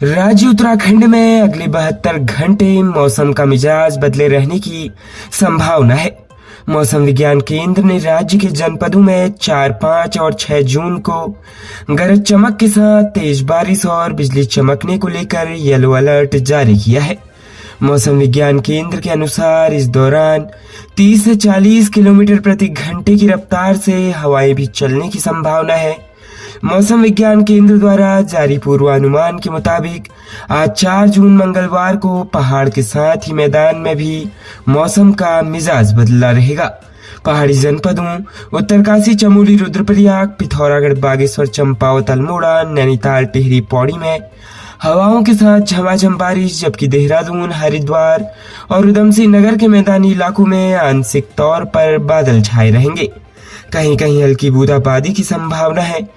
राज्य उत्तराखंड में अगले 72 घंटे मौसम का मिजाज बदले रहने की संभावना है। मौसम विज्ञान केंद्र ने राज्य के जनपदों में 4, 5 और 6 जून को गरज चमक के साथ तेज बारिश और बिजली चमकने को लेकर येलो अलर्ट जारी किया है। मौसम विज्ञान केंद्र के अनुसार इस दौरान 30 से 40 किलोमीटर प्रति घंटे की रफ्तार से हवाएं भी चलने की संभावना है। मौसम विज्ञान केंद्र द्वारा जारी पूर्वानुमान के मुताबिक आज 4 जून मंगलवार को पहाड़ के साथ ही मैदान में भी मौसम का मिजाज बदला रहेगा। पहाड़ी जनपदों उत्तरकाशी, चमोली, रुद्रप्रयाग, पिथौरागढ़, बागेश्वर, चंपावत, अल्मोड़ा, नैनीताल, टिहरी, पौड़ी में हवाओं के साथ झमाझम बारिश, जबकि देहरादून, हरिद्वार और उधमसिंह नगर के मैदानी इलाकों में आंशिक तौर पर बादल छाए रहेंगे। कहीं कहीं हल्की बूंदाबांदी की संभावना है।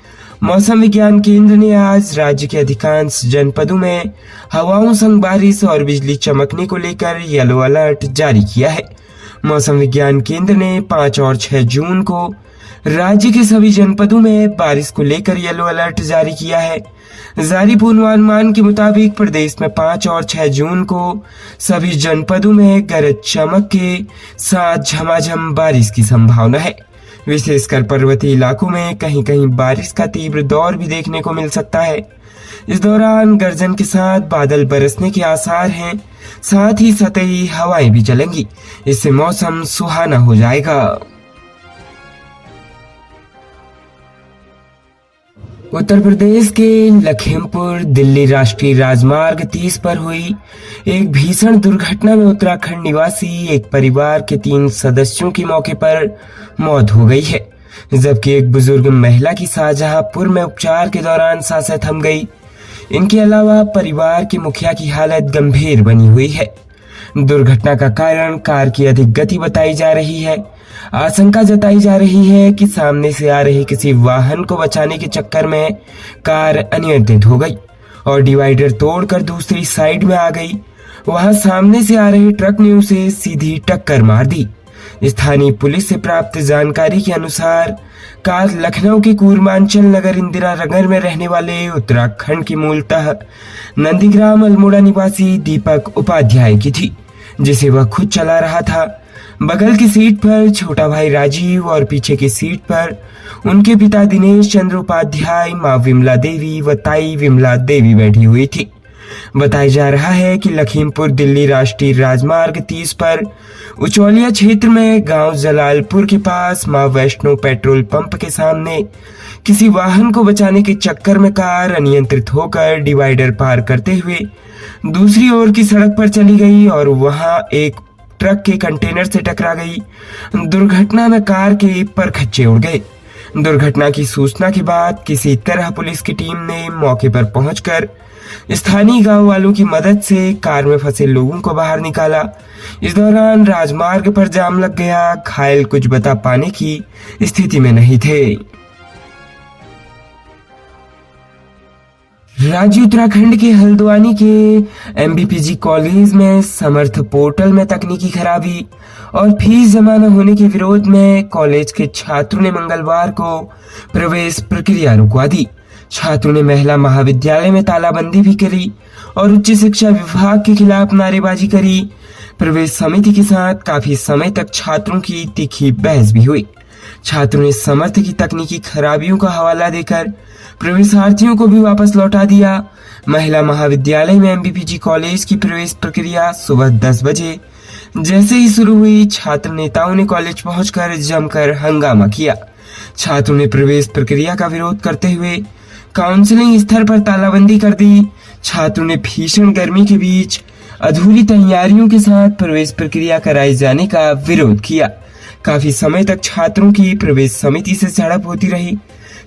मौसम विज्ञान केंद्र ने आज राज्य के अधिकांश जनपदों में हवाओं संग बारिश और बिजली चमकने को लेकर येलो अलर्ट जारी किया है। मौसम विज्ञान केंद्र ने 5 और 6 जून को राज्य के सभी जनपदों में बारिश को लेकर येलो अलर्ट जारी किया है। जारी पूर्वानुमान के मुताबिक प्रदेश में 5 और 6 जून को सभी जनपदों में गरज चमक के साथ झमाझम बारिश की संभावना है। विशेषकर पर्वतीय इलाकों में कहीं कहीं बारिश का तीव्र दौर भी देखने को मिल सकता है। इस दौरान गर्जन के साथ बादल बरसने के आसार हैं, साथ ही सतही हवाएं भी चलेंगी। इससे मौसम सुहाना हो जाएगा। उत्तर प्रदेश के लखीमपुर दिल्ली राष्ट्रीय राजमार्ग 30 पर हुई एक भीषण दुर्घटना में उत्तराखंड निवासी एक परिवार के 3 सदस्यों की मौके पर मौत हो गई है, जबकि एक बुजुर्ग महिला की शाहजहांपुर में उपचार के दौरान सांसें थम गई। इनके अलावा परिवार के मुखिया की हालत गंभीर बनी हुई है। दुर्घटना का कारण कार की अधिक गति बताई जा रही है। आशंका जताई जा रही है कि सामने से आ रहे किसी वाहन को बचाने के चक्कर में कार अनियंत्रित हो गई और डिवाइडर तोड़कर दूसरी साइड में आ गई। वहां सामने से आ रहे ट्रक ने उसे सीधी टक्कर मार दी। स्थानीय पुलिस से प्राप्त जानकारी के अनुसार कार लखनऊ के कूरमांचल नगर इंदिरा नगर में रहने वाले उत्तराखंड के मूलतः नंदीग्राम अल्मोड़ा निवासी दीपक उपाध्याय की थी, जिसे वह खुद चला रहा था। बगल की सीट पर छोटा भाई राजीव और पीछे की सीट पर उनके पिता दिनेश चंद्र उपाध्याय, मां विमला देवी व ताई विमला देवी बैठी हुई थी। बताया जा रहा है कि लखीमपुर दिल्ली राष्ट्रीय राजमार्ग 30 पर उचौलिया क्षेत्र में गांव जलालपुर के पास मां वैष्णो पेट्रोल पंप के सामने किसी वाहन को बचाने के चक्कर में कार अनियंत्रित होकर डिवाइडर पार करते हुए दूसरी ओर की सड़क पर चली गई और वहां एक ट्रक के कंटेनर से टकरा गई। दुर्घटना में कार के परखच्चे उड़ गए। दुर्घटना की सूचना के बाद किसी तरह पुलिस की टीम ने मौके पर पहुंचकर स्थानीय गांव वालों की मदद से कार में फंसे लोगों को बाहर निकाला। इस दौरान राजमार्ग पर जाम लग गया। घायल कुछ बता पाने की स्थिति में नहीं थे। राज्य उत्तराखंड के हल्द्वानी के एमबीपीजी कॉलेज में समर्थ पोर्टल में तकनीकी खराबी और फीस जमा न होने के विरोध में कॉलेज के छात्रों ने मंगलवार को प्रवेश प्रक्रिया रुकवा दी। छात्रों ने महिला महाविद्यालय में तालाबंदी भी करी और उच्च शिक्षा विभाग के खिलाफ नारेबाजी करी। प्रवेश समिति के साथ काफी समय तक छात्रों की तीखी बहस भी हुई। छात्रों ने समर्थ की तकनीकी खराबियों का हवाला देकर प्रवेशार्थियों को भी वापस लौटा दिया। महिला महाविद्यालय में एमबीपीजी कॉलेज की प्रवेश प्रक्रिया सुबह 10 बजे जैसे ही शुरू हुई, छात्र नेताओं ने कॉलेज पहुंचकर जमकर हंगामा किया। छात्रों ने प्रवेश प्रक्रिया का विरोध करते हुए काउंसलिंग स्तर पर तालाबंदी कर दी। छात्रों ने भीषण गर्मी के बीच अधूरी तैयारियों के साथ प्रवेश प्रक्रिया कराए जाने का विरोध किया। काफी समय तक छात्रों की प्रवेश समिति से झड़प होती रही।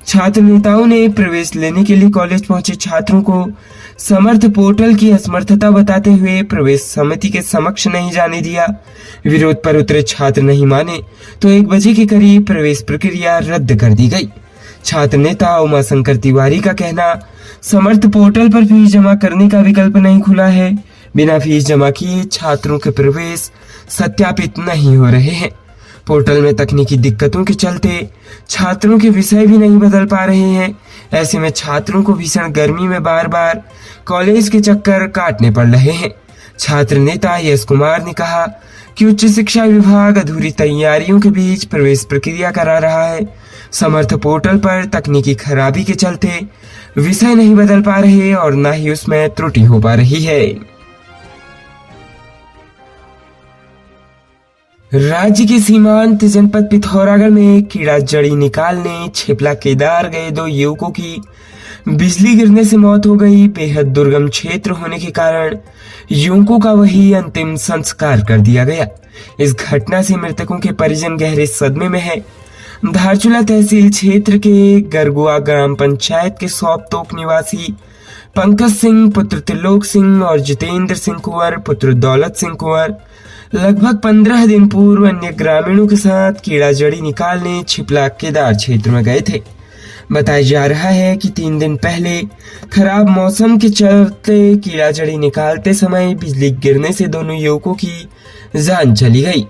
छात्र नेताओं ने प्रवेश लेने के लिए कॉलेज पहुंचे छात्रों को समर्थ पोर्टल की असमर्थता बताते हुए प्रवेश समिति के समक्ष नहीं जाने दिया। विरोध पर उतरे छात्र नहीं माने तो 1 बजे के करीब प्रवेश प्रक्रिया रद्द कर दी गई। छात्र नेता उमाशंकर तिवारी का कहना, समर्थ पोर्टल पर फीस जमा करने का विकल्प नहीं खुला है। बिना फीस जमा किए छात्रों के प्रवेश सत्यापित नहीं हो रहे हैं। पोर्टल में तकनीकी दिक्कतों के चलते छात्रों के विषय भी नहीं बदल पा रहे हैं। ऐसे में छात्रों को भीषण गर्मी में बार बार कॉलेज के चक्कर काटने पड़ रहे हैं। छात्र नेता यश कुमार ने कहा कि उच्च शिक्षा विभाग अधूरी तैयारियों के बीच प्रवेश प्रक्रिया करा रहा है। समर्थ पोर्टल पर तकनीकी खराबी के चलते विषय नहीं बदल पा रहे और न ही उसमें त्रुटि हो पा रही है। राज्य के सीमांत जनपद पिथौरागढ़ में कीड़ा जड़ी निकालने छिपला केदार गए 2 युवकों की बिजली गिरने से मौत हो गई। बेहद दुर्गम क्षेत्र होने के कारण युवकों का वही अंतिम संस्कार कर दिया गया। इस घटना से मृतकों के परिजन गहरे सदमे में है। धारचूला तहसील क्षेत्र के गरगुआ ग्राम पंचायत के सौपतोक निवासी पंकज सिंह पुत्र त्रिलोक सिंह और जितेंद्र सिंह कुंवर पुत्र दौलत सिंह कुंवर लगभग 15 दिन पूर्व अन्य ग्रामीणों के साथ कीड़ा जड़ी निकालने छिपला केदार क्षेत्र में गए थे। बताया जा रहा है कि 3 दिन पहले खराब मौसम के चलते कीड़ा जड़ी निकालते समय बिजली गिरने से दोनों युवकों की जान चली गई।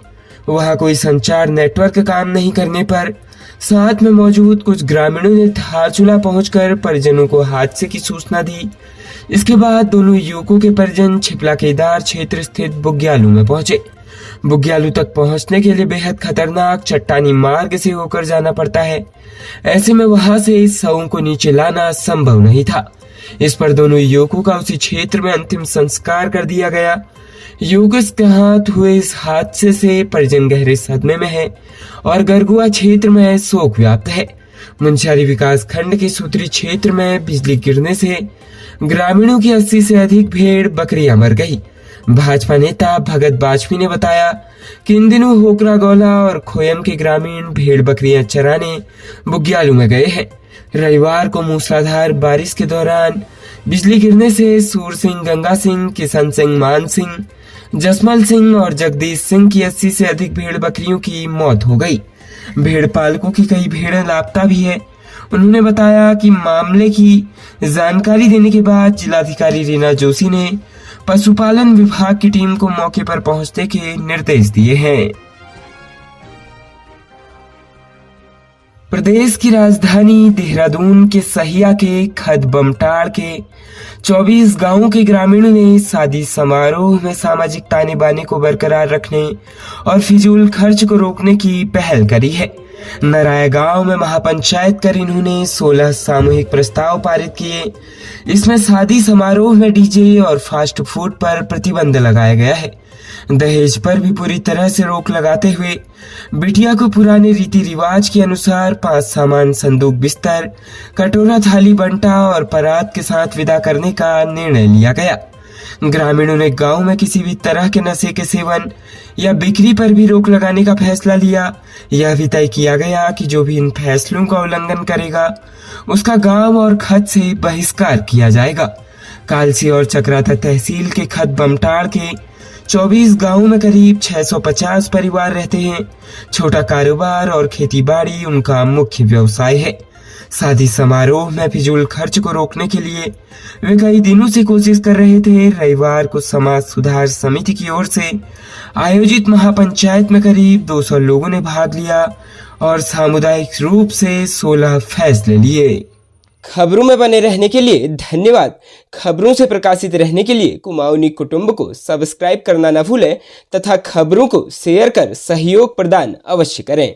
वहां कोई संचार नेटवर्क काम नहीं करने पर साथ में मौजूद कुछ ग्रामीणों ने धारचूला पहुंचकर परिजनों को हादसे की सूचना दी। इसके बाद दोनों युवकों के परिजन छिपला केदार क्षेत्र स्थित बुग्यालू में पहुंचे। बुग्यालू तक पहुंचने के लिए बेहद खतरनाक चट्टानी मार्ग से होकर जाना पड़ता है। ऐसे में वहां से शवों को नीचे लाना संभव नहीं था। इस पर दोनों युवकों का उसी क्षेत्र में अंतिम संस्कार कर दिया गया। युवक के हाथ हुए इस हादसे से परिजन गहरे सदमे में है और गरगुआ क्षेत्र में शोक व्याप्त है। मुंशियारी विकास खंड के सूत्री क्षेत्र में बिजली गिरने से ग्रामीणों की 80 से अधिक भेड़ बकरियां मर गई। भाजपा नेता भगत बाजपेयी ने बताया कि इन दिनों होकरा गौला और खोयम के ग्रामीण भेड़ बकरियां चराने बुग्यालू में गए हैं। रविवार को मूसलाधार बारिश के दौरान बिजली गिरने से सूर सिंह, गंगा सिंह, किशन सिंह, मान सिंह, जसमल सिंह और जगदीश सिंह की 80 से अधिक भेड़ बकरियों की मौत हो गई। भेड़ पालकों की कई भेड़ें लापता भी है। उन्होंने बताया कि मामले की जानकारी देने के बाद जिलाधिकारी रीना जोशी ने पशुपालन विभाग की टीम को मौके पर पहुंचने के निर्देश दिए हैं। प्रदेश की राजधानी देहरादून के सहिया के खद बमटाड़ के 24 गांवों के ग्रामीणों ने शादी समारोह में सामाजिक ताने बाने को बरकरार रखने और फिजूल खर्च को रोकने की पहल करी है। नराया गांव में महापंचायत कर इन्होंने 16 सामूहिक प्रस्ताव पारित किए। इसमें शादी समारोह में डीजे और फास्ट फूड पर प्रतिबंध लगाया गया है। दहेज पर भी पूरी तरह से रोक लगाते हुए बिटिया को पुराने रीति रिवाज के अनुसार 5 सामान संदूक बिस्तर, कटोरा, थाली, बंटा और परात के साथ विदा करने का निर्णय लिया गया। ग्रामीणों ने गांव में किसी भी तरह के नशे के सेवन या बिक्री पर भी रोक लगाने का फैसला लिया। यह भी तय किया गया कि जो भी इन फैसलों का उल्लंघन करेगा उसका गांव और खद से बहिष्कार किया जाएगा। कालसी और चक्राता तहसील के खद बमटाड़ के 24 गांवों में करीब 650 परिवार रहते हैं। छोटा कारोबार और खेतीबाड़ी उनका मुख्य व्यवसाय है। शादी समारोह में फिजूल खर्च को रोकने के लिए वे कई दिनों से कोशिश कर रहे थे। रविवार को समाज सुधार समिति की ओर से आयोजित महापंचायत में करीब 200 लोगों ने भाग लिया और सामुदायिक रूप से 16 फैसले लिए। खबरों में बने रहने के लिए धन्यवाद। खबरों से प्रकाशित रहने के लिए कुमाऊनी कुटुंब को सब्सक्राइब करना न भूलें तथा खबरों को शेयर कर सहयोग प्रदान अवश्य करें।